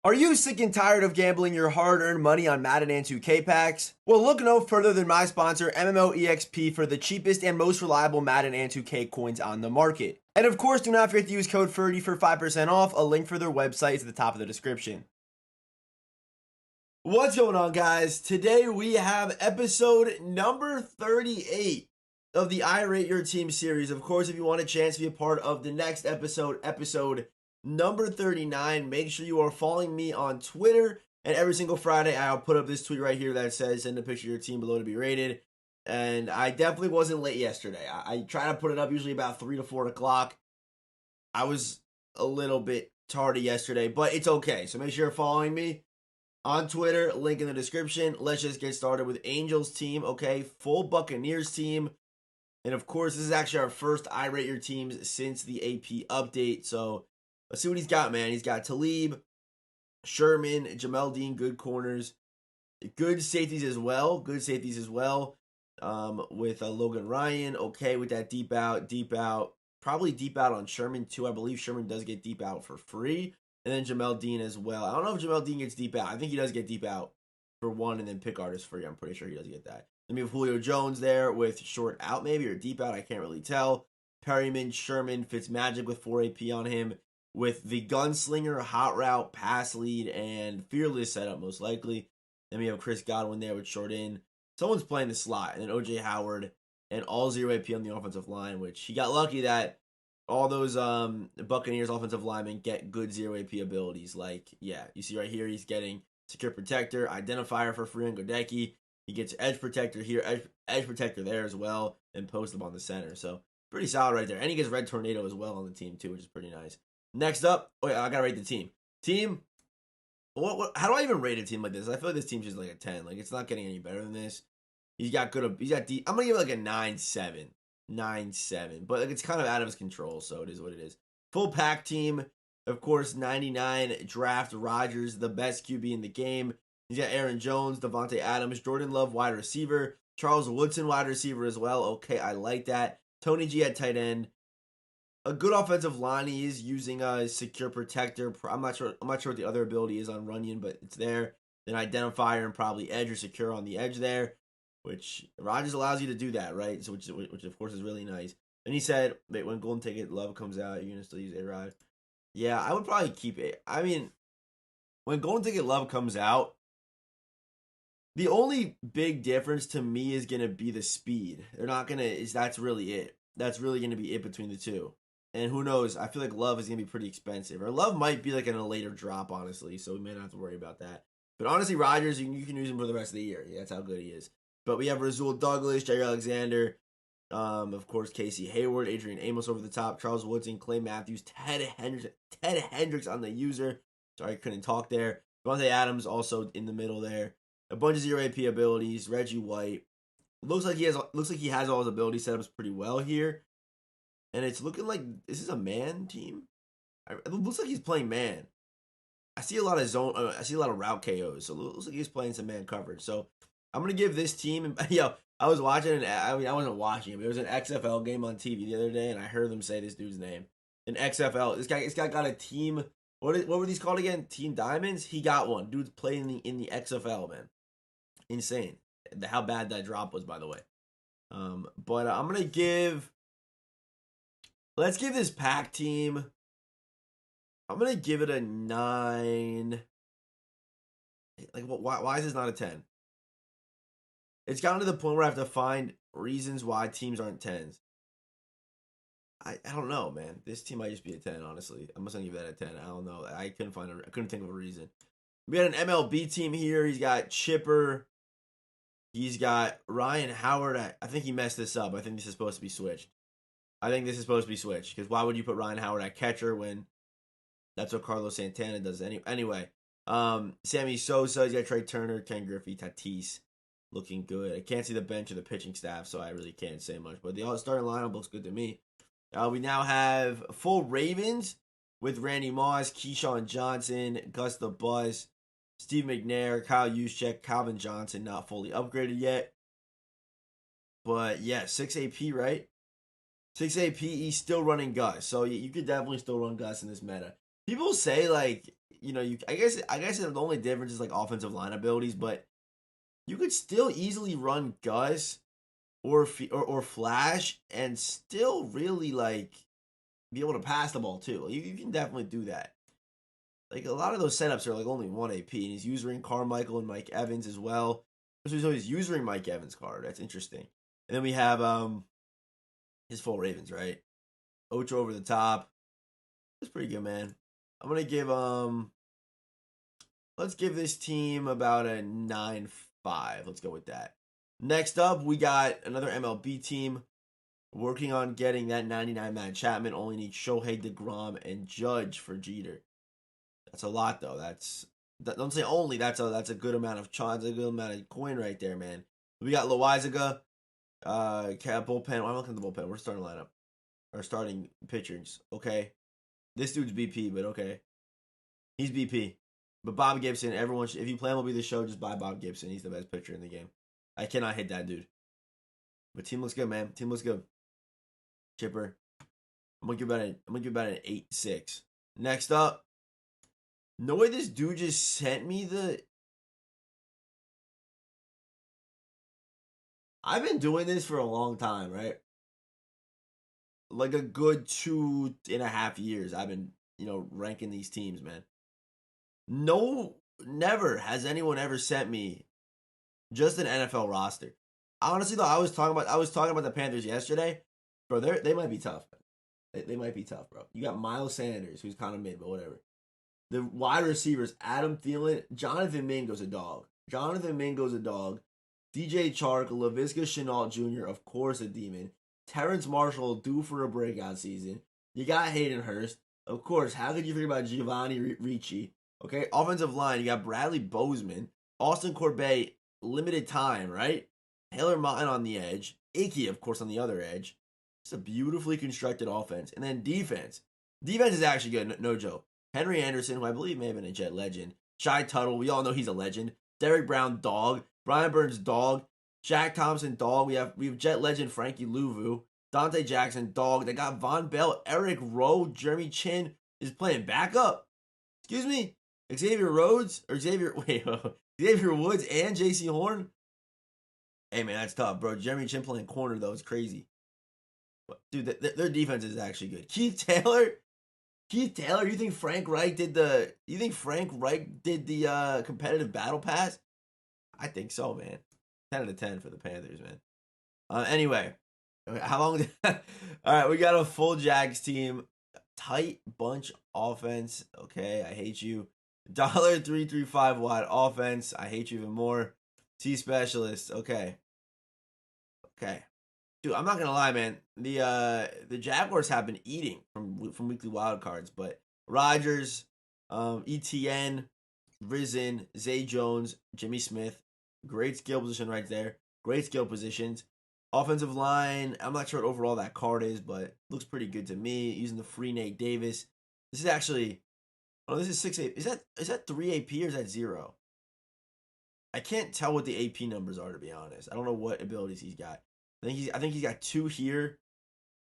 Are you sick and tired of gambling your hard-earned money on Madden and 2K packs? Well, look no further than my sponsor, MMOEXP, for the cheapest and most reliable Madden and 2K coins on the market. And of course, do not forget to use code Ferdy for 5% off. A link for their website is at the top of the description. What's going on, guys? Today we have episode number 38 of the I Rate Your Team series. Of course, if you want a chance to be a part of the next episode number 39, make sure you are following me on Twitter. And every single Friday, I'll put up this tweet right here that says, send a picture of your team below to be rated. And I definitely wasn't late yesterday. I try to put it up usually about 3 to 4 o'clock. I was a little bit tardy yesterday, but it's okay. So make sure you're following me on Twitter, link in the description. Let's just get started with Angels team, okay? Full Buccaneers team. And of course, this is actually our first I Rate Your Teams since the AP update. So let's see what he's got, man. He's got Talib, Sherman, Jamel Dean, good corners. Good safeties as well. With Logan Ryan, okay with that deep out. Probably deep out on Sherman too. I believe Sherman does get deep out for free. And then Jamel Dean as well. I don't know if Jamel Dean gets deep out. I think he does get deep out for one and then pick artist free. I'm pretty sure he does get that. Then we have Julio Jones there with short out maybe or deep out. I can't really tell. Perryman, Sherman, Fitzmagic with 4 AP on him. With the gunslinger, hot route, pass lead, and fearless setup most likely. Then we have Chris Godwin there with short in. Someone's playing the slot. And then OJ Howard and all 0 AP on the offensive line, which he got lucky that all those Buccaneers offensive linemen get good 0 AP abilities. Like, yeah, you see right here, he's getting secure protector, identifier for free on Godecki. He gets edge protector here, edge protector there as well, and post him on the center. So pretty solid right there. And he gets red tornado as well on the team too, which is pretty nice. Next up, I gotta rate the team. How do I even rate a team like this? I feel like this team's just like a 10. Like, it's not getting any better than this. He's got deep. I'm gonna give it like a 9-7. 9-7. But like, it's kind of out of his control, so it is what it is. Full pack team, of course, 99 draft Rodgers, the best QB in the game. He's got Aaron Jones, Devontae Adams, Jordan Love, wide receiver, Charles Woodson, wide receiver as well. Okay, I like that. Tony G at tight end. A good offensive line. He is using a secure protector. I'm not sure what the other ability is on Runyon, but it's there. Then identifier and probably edge or secure on the edge there, which Rodgers allows you to do that, right? So which of course is really nice. And he said, wait, when Golden Ticket Love comes out, you're gonna still use A-Rod. Yeah, I would probably keep it. I mean, when Golden Ticket Love comes out, the only big difference to me is gonna be the speed. That's really it. That's really gonna be it between the two. And who knows? I feel like Love is going to be pretty expensive. Or Love might be like in a later drop, honestly. So we may not have to worry about that. But honestly, Rodgers, you can use him for the rest of the year. That's how good he is. But we have Rasul Douglas, Jair Alexander, of course, Casey Hayward, Adrian Amos over the top, Charles Woodson, Clay Matthews, Ted Hendricks on the user. Sorry, I couldn't talk there. Devontae Adams also in the middle there. A bunch of 0 AP abilities. Reggie White. Looks like he has all his ability setups pretty well here. And it's looking like this is a man team. It looks like he's playing man. I see a lot of zone. I see a lot of route KOs. So it looks like he's playing some man coverage. So I'm gonna give this team. And I was watching. I wasn't watching it. But there was an XFL game on TV the other day, and I heard them say this dude's name. An XFL. This guy got a team. What were these called again? Team Diamonds. He got one. Dude's playing in the XFL, man. Insane. How bad that drop was, by the way. But I'm gonna give. Let's give this pack team, I'm going to give it a 9. Like, why is this not a 10? It's gotten to the point where I have to find reasons why teams aren't 10s. I don't know, man. This team might just be a 10, honestly. I'm just going to give that a 10. I don't know. I couldn't think of a reason. We got an MLB team here. He's got Chipper. He's got Ryan Howard. I think he messed this up. I think this is supposed to be switched. Because why would you put Ryan Howard at catcher when that's what Carlos Santana does anyway? Sammy Sosa, he's got Trey Turner, Ken Griffey, Tatis, looking good. I can't see the bench or the pitching staff, so I really can't say much. But the starting lineup looks good to me. We now have full Ravens with Randy Moss, Keyshawn Johnson, Gus the Bus, Steve McNair, Kyle Juszczyk, Calvin Johnson, not fully upgraded yet. But yeah, 6 AP, right? 6 AP, he's still running Gus. So you could definitely still run Gus in this meta. People say, like, I guess the only difference is like offensive line abilities, but you could still easily run Gus or Flash and still really like be able to pass the ball too. You can definitely do that. Like a lot of those setups are like only one AP, and he's using Carmichael and Mike Evans as well. So he's using Mike Evans card. That's interesting. And then we have his full Ravens, right? Ocho over the top. That's pretty good, man. I'm gonna give let's give this team about a 9-5. Let's go with that. Next up, we got another MLB team working on getting that 99 Matt Chapman. Only need Shohei DeGrom and Judge for Jeter. That's a lot though. Don't say only. That's a good amount of a good amount of coin right there, man. We got Loizaga, bullpen. I'm looking at the bullpen. We're starting lineup. Or starting pitchers. Okay. This dude's BP, but okay. He's BP. But Bob Gibson, everyone if you plan will be the show, just buy Bob Gibson. He's the best pitcher in the game. I cannot hit that dude. But team looks good, man. Team looks good. Chipper. I'm gonna give about an 8-6. Next up. No way this dude just sent me the. I've been doing this for a long time, right? Like a good 2.5 years. I've been, ranking these teams, man. Never has anyone ever sent me just an NFL roster. Honestly, though, I was talking about the Panthers yesterday, bro. They might be tough. They might be tough, bro. You got Miles Sanders, who's kind of mid, but whatever. The wide receivers, Adam Thielen, Jonathan Mingo's a dog. DJ Chark, Laviska Shenault Jr., of course, a demon. Terrence Marshall due for a breakout season. You got Hayden Hurst. Of course, how could you forget about Giovanni Ricci? Okay, offensive line, you got Bradley Bozeman, Austin Corbett, limited time, right? Taylor Martin on the edge. Icky, of course, on the other edge. It's a beautifully constructed offense. And then defense. Defense is actually good, no joke. Henry Anderson, who I believe may have been a Jet legend. Shy Tuttle, we all know he's a legend. Derek Brown, dog. Brian Burns, dog. Jack Thompson, dog. We have Jet legend Frankie Louvu. Dante Jackson, dog. They got Von Bell, Eric Rowe, Jeremy Chin is playing backup. Excuse me? Xavier Woods and J.C. Horn? Hey, man, that's tough, bro. Jeremy Chin playing corner, though, is crazy. But, dude, their defense is actually good. Keith Taylor, you think Frank Reich did the competitive battle pass? I think so, man. 10 out of 10 for the Panthers, man. Anyway, how long? All right, we got a full Jags team, tight bunch offense. Okay, I hate you. $335 wide offense. I hate you even more. T specialist. Okay. Dude, I'm not gonna lie, man. The Jaguars have been eating from weekly wild cards, but Rodgers, ETN, Risen, Zay Jones, Jimmy Smith, great skill position right there. Great skill positions. Offensive line, I'm not sure what overall that card is, but looks pretty good to me. Using the free Nate Davis. This is actually, this is 6 AP. Is that 3 AP or is that 0? I can't tell what the AP numbers are, to be honest. I don't know what abilities he's got. I think he's got 2 here.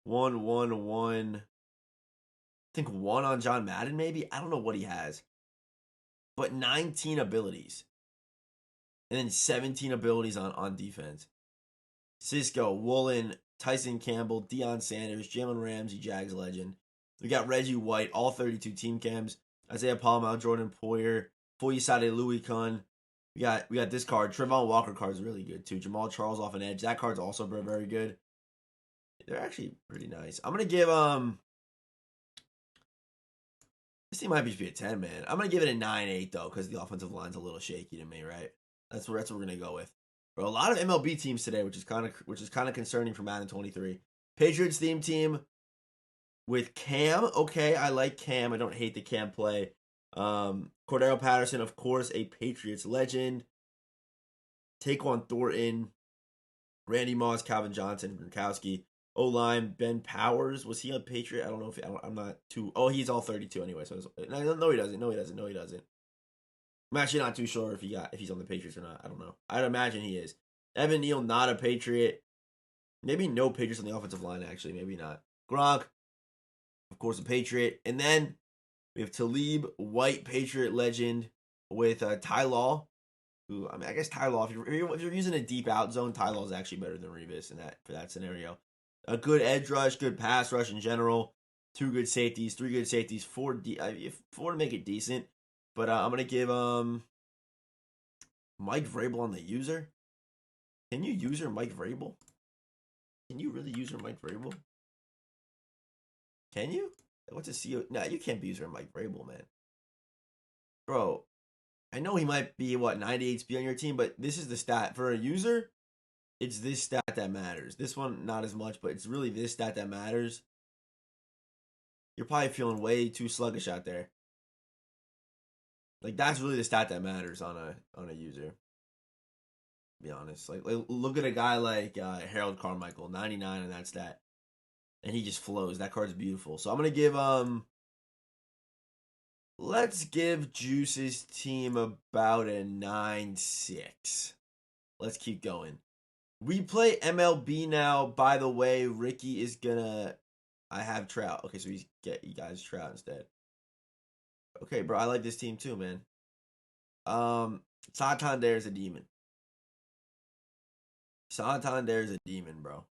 1. I think 1 on John Madden, maybe. I don't know what he has. But 19 abilities. And then 17 abilities on defense. Cisco, Woolen, Tyson Campbell, Deion Sanders, Jalen Ramsey, Jags legend. We got Reggie White, all 32 team cams. Isaiah Palmer, Jordan Poyer, Foyesade Louis Kun. We got this card. Trevon Walker card is really good too. Jamal Charles off an edge. That card's also very good. They're actually pretty nice. I'm gonna give this team might just be a 10, man. I'm gonna give it a 9-8 though, because the offensive line's a little shaky to me, right? That's what we're gonna go with. But a lot of MLB teams today, which is kind of concerning for Madden 23. Patriots theme team with Cam. Okay, I like Cam. I don't hate the Cam play. Cordero Patterson, of course, a Patriots legend. Taquan Thornton, Randy Moss, Calvin Johnson, Gronkowski. O-line, Ben Powers. Was he a Patriot? I don't know if I'm not too. Oh, he's all 32 anyway. So no, he doesn't. No, he doesn't. I'm actually not too sure if he's on the Patriots or not. I don't know. I'd imagine he is. Evan Neal, not a Patriot. Maybe no Patriots on the offensive line. Actually, maybe not. Gronk, of course, a Patriot. And then We have Talib, white Patriot legend, with Ty Law. Who, I mean, I guess Ty Law, if you're using a deep out zone, Ty Law is actually better than Revis for that scenario. A good edge rush, good pass rush in general. 2 good safeties, 3 good safeties, 4 to make it decent. But I'm gonna give Mike Vrabel on the user. Can you user Mike Vrabel? Can you really user Mike Vrabel? Can you? What's a CO? Nah, you can't be user Mike Vrabel, man. Bro, I know he might be 98 speed on your team, but this is the stat for a user. It's this stat that matters. This one not as much, but it's really this stat that matters. You're probably feeling way too sluggish out there. Like, that's really the stat that matters on a user. To be honest, like look at a guy like Harold Carmichael, 99 on that stat, and he just flows. That card's beautiful. So I'm gonna give let's give Juice's team about a 9-6. Let's keep going. We play MLB now. By the way, Ricky is gonna. I have Trout. Okay, so you guys Trout instead. Okay, bro, I like this team too, man. Santander's a demon. Santander's a demon, bro.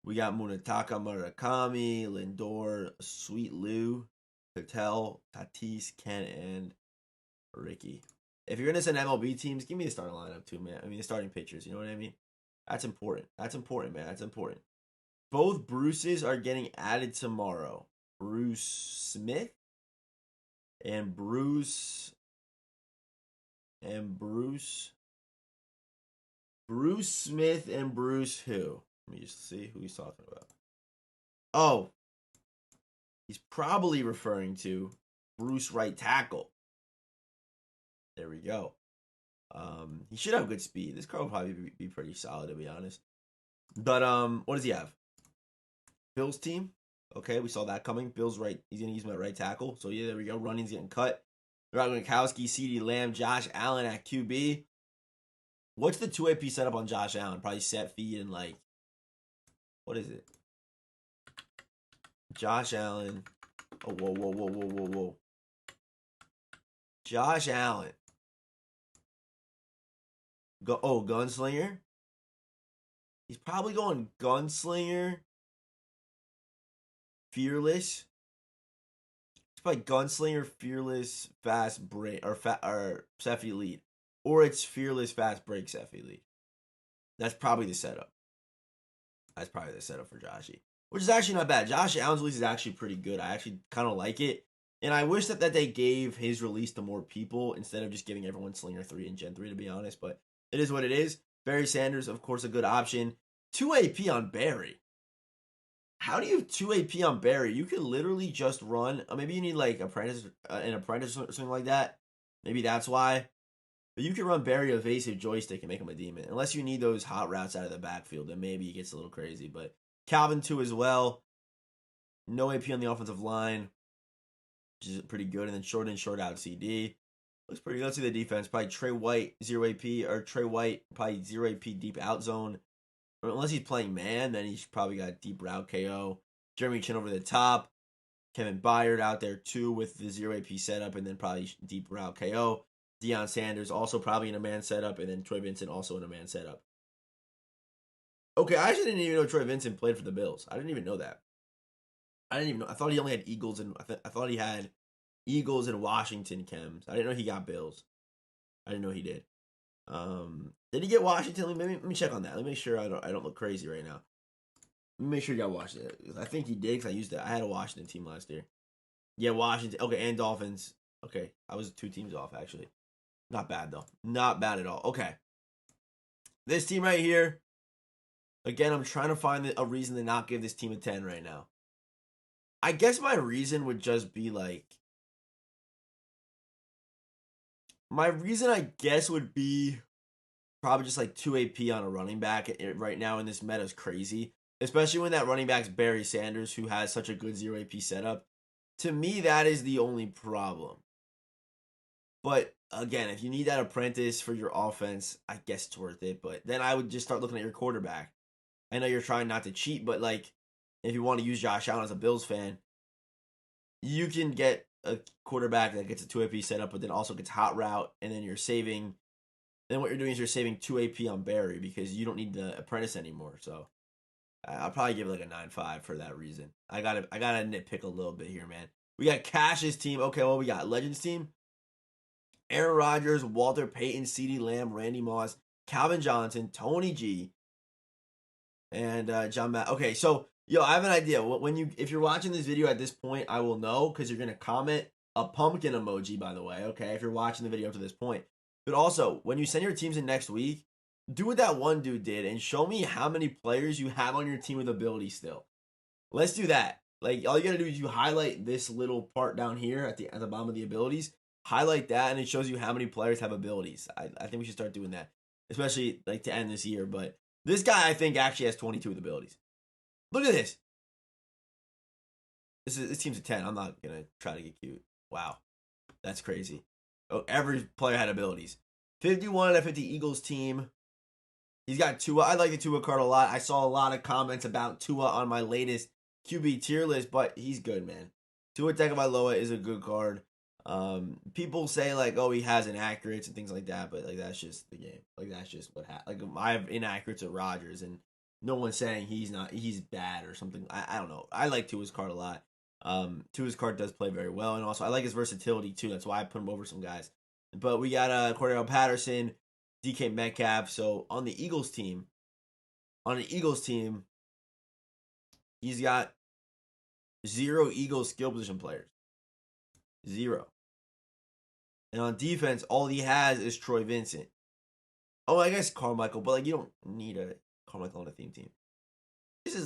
We got Munetaka Murakami, Lindor, Sweet Lou, Patel, Tatis, Ken, and Ricky. If you're gonna send MLB teams, give me the starting lineup too, man. I mean, the starting pitchers. You know what I mean? That's important. That's important, man. That's important. Both Bruces are getting added tomorrow. Bruce Smith and Bruce Smith and Bruce who? Let me just see who he's talking about. Oh, he's probably referring to Bruce right tackle. There we go. He should have good speed. This card will probably be pretty solid, to be honest. But what does he have? Bills team. Okay, we saw that coming. Bills right. He's gonna use him at right tackle. So yeah, there we go. Running's getting cut. Rob Gronkowski, CeeDee Lamb, Josh Allen at QB. What's the 2AP setup on Josh Allen? Probably set feed and like, what is it? Josh Allen. Oh, whoa. Josh Allen. Gunslinger. He's probably going Gunslinger. Fearless. It's probably Gunslinger, Fearless, Fast Break, or Seffi Lead. Or it's Fearless, Fast Break, Seffi Lead. That's probably the setup. That's probably the setup for Joshy. Which is actually not bad. Josh Allen's release is actually pretty good. I actually kind of like it. And I wish that they gave his release to more people instead of just giving everyone Slinger 3 and Gen 3, to be honest. But it is what it is. Barry Sanders, of course, a good option. 2 AP on Barry. How do you have 2 AP on Barry? You could literally just run. Maybe you need like an apprentice or something like that. Maybe that's why. But you can run Barry evasive joystick and make him a demon. Unless you need those hot routes out of the backfield, then maybe it gets a little crazy. But Calvin 2 as well. No AP on the offensive line, which is pretty good. And then short in, short out CD. Looks pretty good. Let's see the defense. Probably Trey White, 0 AP. Or Trey White, probably 0 AP deep out zone. Or unless he's playing man, then he's probably got deep route KO. Jeremy Chin over the top. Kevin Byard out there too with the 0 AP setup. And then probably deep route KO. Deion Sanders also probably in a man setup. And then Troy Vincent also in a man setup. Okay, I actually didn't even know Troy Vincent played for the Bills. I didn't even know that. I didn't even know. I thought he only had Eagles and I thought he had Eagles and Washington chems. I didn't know he got Bills. I didn't know he did. Did he get Washington? Let me check on that. Let me make sure I don't look crazy right now. Let me make sure he got Washington. I think he did because I used it. I had a Washington team last year. Yeah, Washington. Okay, and Dolphins. Okay, I was 2 teams off actually. Not bad though. Not bad at all. Okay, this team right here. Again, I'm trying to find a reason to not give this team a 10 right now. I guess my reason would just be like... My reason, I guess, would be probably just like 2 AP on a running back right now in this meta is crazy. Especially when that running back's Barry Sanders, who has such a good 0 AP setup. To me, that is the only problem. But again, if you need that apprentice for your offense, I guess it's worth it. But then I would just start looking at your quarterback. I know you're trying not to cheat, but like if you want to use Josh Allen as a Bills fan, you can get a quarterback that gets a 2 AP setup, but then also gets hot route, and then you're saving. Then what you're doing is you're saving 2 AP on Barry because you don't need the apprentice anymore. So I'll probably give it like a 9.5 for that reason. I gotta nitpick a little bit here, man. We got Cash's team. Okay, well we got Legends team. Aaron Rodgers, Walter Payton, CeeDee Lamb, Randy Moss, Calvin Johnson, Tony G, and John Matt. Okay, so I have an idea. If you're watching this video at this point, I will know because you're gonna comment a pumpkin emoji. By the way, okay, if you're watching the video up to this point, but also when you send your teams in next week, do what that one dude did and show me how many players you have on your team with ability still. Let's do that. Like all you gotta do is you highlight this little part down here at the bottom of the abilities. Highlight that and it shows you how many players have abilities. I think we should start doing that, especially like to end this year. But this guy I think actually has 22 with abilities. Look at this. This team's a 10. I'm not gonna try to get cute. Wow, that's crazy. Oh, every player had abilities. 51 out of 50 Eagles team. He's got Tua. I like the Tua card a lot. I saw a lot of comments about Tua on my latest QB tier list, but he's good, man. Tua Tagovailoa is a good card. People say like, oh, he has inaccurates and things like that, but like that's just the game. Like that's just what happened. Like I have inaccurates at Rodgers, and no one's saying he's bad or something. I don't know. I like Tua's card a lot. Tua's card does play very well, and also I like his versatility too. That's why I put him over some guys. But we got Cordero Patterson, DK Metcalf. So on the Eagles team, he's got 0 Eagles skill position players. 0. And on defense, all he has is Troy Vincent. Oh, I guess Carmichael, but like you don't need a Carmichael on a theme team.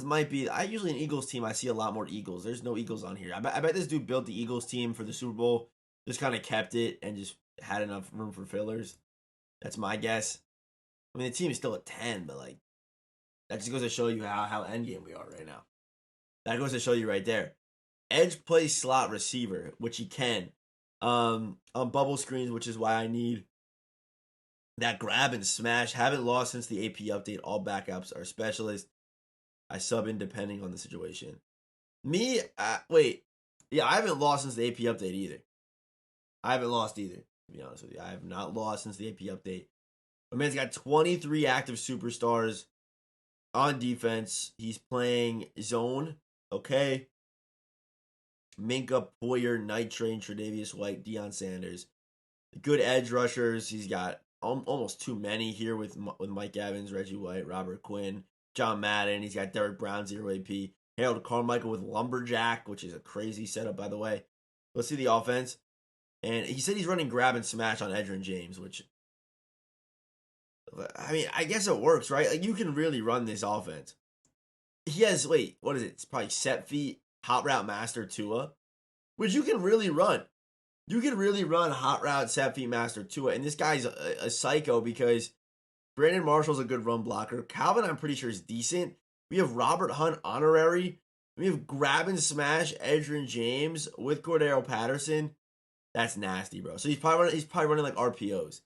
Might be. I usually an Eagles team. I see a lot more Eagles. There's no Eagles on here. I bet this dude built the Eagles team for the Super Bowl. Just kind of kept it and just had enough room for fillers. That's my guess. I mean, the team is still at 10, but like that just goes to show you how endgame we are right now. That goes to show you right there. Edge plays slot receiver, which he can. On bubble screens, which is why I need that grab and smash. Haven't lost since the AP update. All backups are specialists. I sub in depending on the situation. Me, wait. Yeah, I haven't lost since the AP update either. I haven't lost either, to be honest with you. I have not lost since the AP update. My man's got 23 active superstars on defense. He's playing zone. Okay. Minka, Poyer, Night Train, Tre'Davious White, Deion Sanders. Good edge rushers. He's got almost too many here with Mike Evans, Reggie White, Robert Quinn, John Madden. He's got Derek Brown, 0 AP. Harold Carmichael with Lumberjack, which is a crazy setup, by the way. Let's see the offense. And he said he's running grab and smash on Edgerrin James, which, I mean, I guess it works, right? Like, you can really run this offense. He has, what is it? It's probably set feet, hot route master Tua, which you can really run. You can really run hot route, set feet master Tua. And this guy's a psycho because Brandon Marshall's a good run blocker. Calvin, I'm pretty sure, is decent. We have Robert Hunt honorary. We have grab and smash Edgerrin James with Cordero Patterson. That's nasty, bro. So he's probably running like RPOs.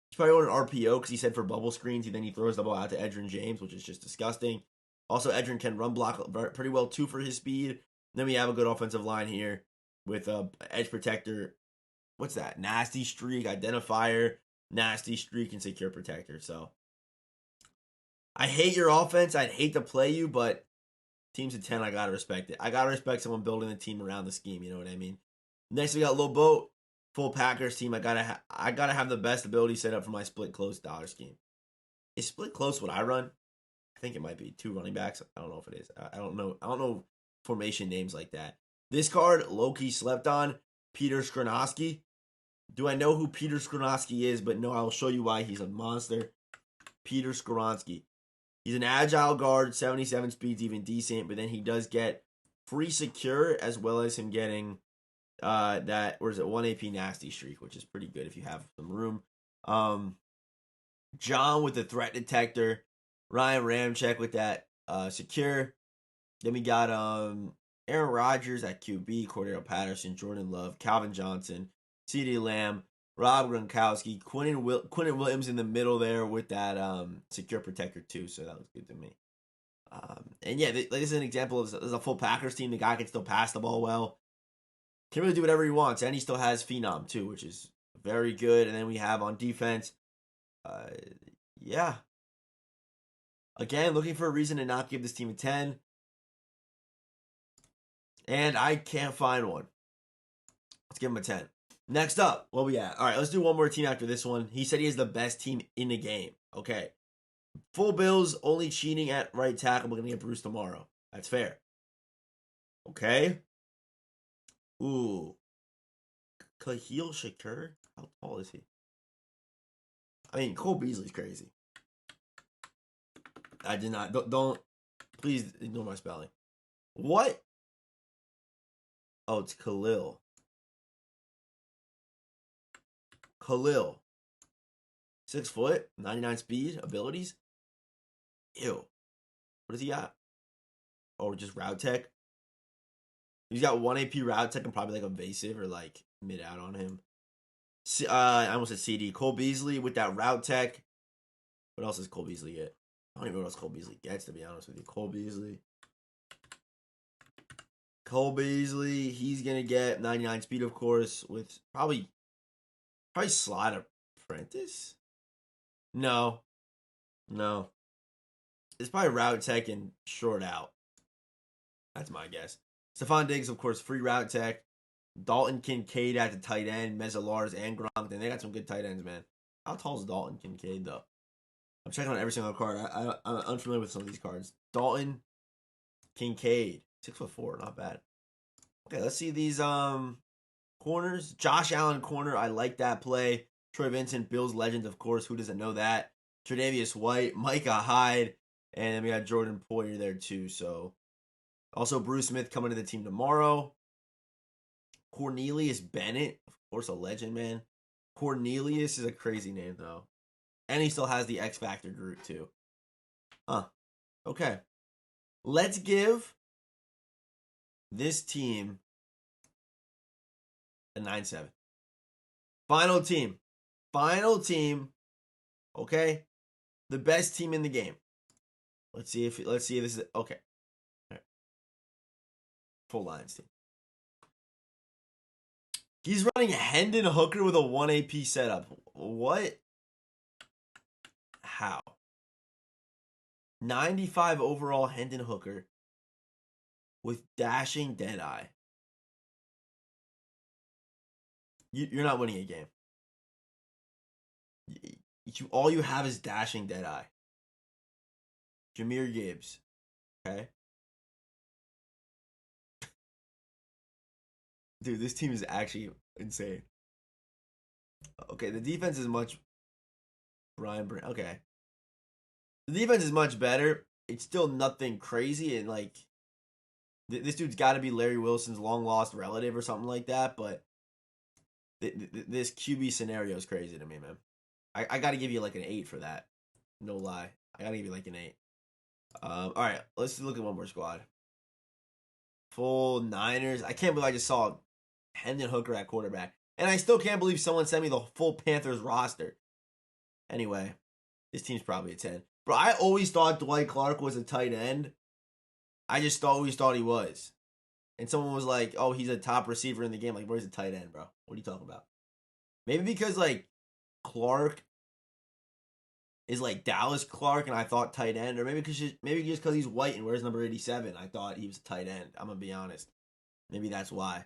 He's probably running RPO because he said for bubble screens, then he throws the ball out to Edgerrin James, which is just disgusting. Also, Edgerrin can run block pretty well too for his speed. And then we have a good offensive line here with edge protector. What's that? Nasty streak, identifier, nasty streak, and secure protector. So I hate your offense. I'd hate to play you, but teams at 10, I gotta respect it. I gotta respect someone building the team around the scheme. You know what I mean? Next, we got Low Boat, full Packers team. I gotta have the best ability set up for my split close dollar scheme. Is split close what I run? I think it might be 2 running backs. I don't know if it is. I don't know formation names like that. This card, low-key slept on, Peter Skoronski. Do I know who Peter Skoronski is? But no, I will show you why he's a monster. Peter Skoronski. He's an agile guard, 77 speed's even decent, but then he does get free secure as well as him getting that, or is it 1 AP nasty streak, which is pretty good if you have some room. John with the threat detector. Ryan Ramczyk with that secure. Then we got Aaron Rodgers at QB, Cordero Patterson, Jordan Love, Calvin Johnson, CeeDee Lamb, Rob Gronkowski, Quentin Williams in the middle there with that secure protector too, so that was good to me. And yeah, this is an example of this is a full Packers team. The guy can still pass the ball well. Can really do whatever he wants, and he still has Phenom too, which is very good. And then we have on defense, yeah. Again, looking for a reason to not give this team a 10. And I can't find one. Let's give him a 10. Next up, what we at? All right, let's do one more team after this one. He said he is the best team in the game. Okay. Full Bills, only cheating at right tackle. We're going to get Bruce tomorrow. That's fair. Okay. Ooh. Kahil Shakur? How tall is he? I mean, Cole Beasley's crazy. I did not. Don't. Please ignore my spelling. What? Oh, it's Khalil. Khalil. 6 foot, 99 speed, abilities. Ew. What does he got? Oh, just route tech. He's got 1 AP route tech and probably like evasive or like mid out on him. I almost said CD. Cole Beasley with that route tech. What else does Cole Beasley get? I don't even know what else Cole Beasley gets, to be honest with you. Cole Beasley. He's going to get 99 speed, of course, with probably slot apprentice? No. It's probably route tech and short out. That's my guess. Stephon Diggs, of course, free route tech. Dalton Kincaid at the tight end. Mezzalars and Gronk. And they got some good tight ends, man. How tall is Dalton Kincaid, though? I'm checking on every single card. I'm unfamiliar with some of these cards. Dalton Kincaid. 6'4", not bad. Okay, let's see these corners. Josh Allen corner. I like that play. Troy Vincent, Bills legend, of course. Who doesn't know that? Tre'Davious White, Micah Hyde, and then we got Jordan Poyer there too. So, also Bruce Smith coming to the team tomorrow. Cornelius Bennett, of course, a legend, man. Cornelius is a crazy name though, and he still has the X Factor group too. Okay. Let's give this team a 9-7. Final team. Okay. The best team in the game. Let's see if this is okay. All right. Full Lions team. He's running Hendon Hooker with a 1 AP setup. What? How? 95 overall Hendon Hooker with dashing Deadeye. You're not winning a game. All you have is dashing Deadeye. Jahmyr Gibbs. Okay? Dude, this team is actually insane. Okay, the defense is much... Okay. The defense is much better. It's still nothing crazy, and like... This dude's got to be Larry Wilson's long-lost relative or something like that, but... This QB scenario is crazy to me, man. I got to give you like an 8 for that. No lie. I got to give you like an 8. All right, let's look at one more squad. Full Niners. I can't believe I just saw Hendon Hooker at quarterback. And I still can't believe someone sent me the full Panthers roster. Anyway, this team's probably a 10. Bro, I always thought Dwight Clark was a tight end. I just always thought he was. And someone was like, oh, he's a top receiver in the game. Like, where's a tight end, bro? What are you talking about? Maybe because, like, Clark is like Dallas Clark, and I thought tight end. Or maybe just because he's white and wears number 87, I thought he was a tight end. I'm going to be honest. Maybe that's why.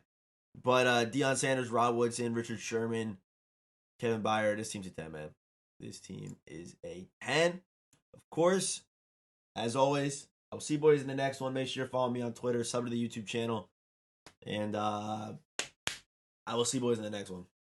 But Deion Sanders, Rod Woodson, Richard Sherman, Kevin Byard. This team's a 10, man. This team is a 10. Of course, as always, I'll see you boys in the next one. Make sure you're following me on Twitter, sub to the YouTube channel. And I will see you boys in the next one.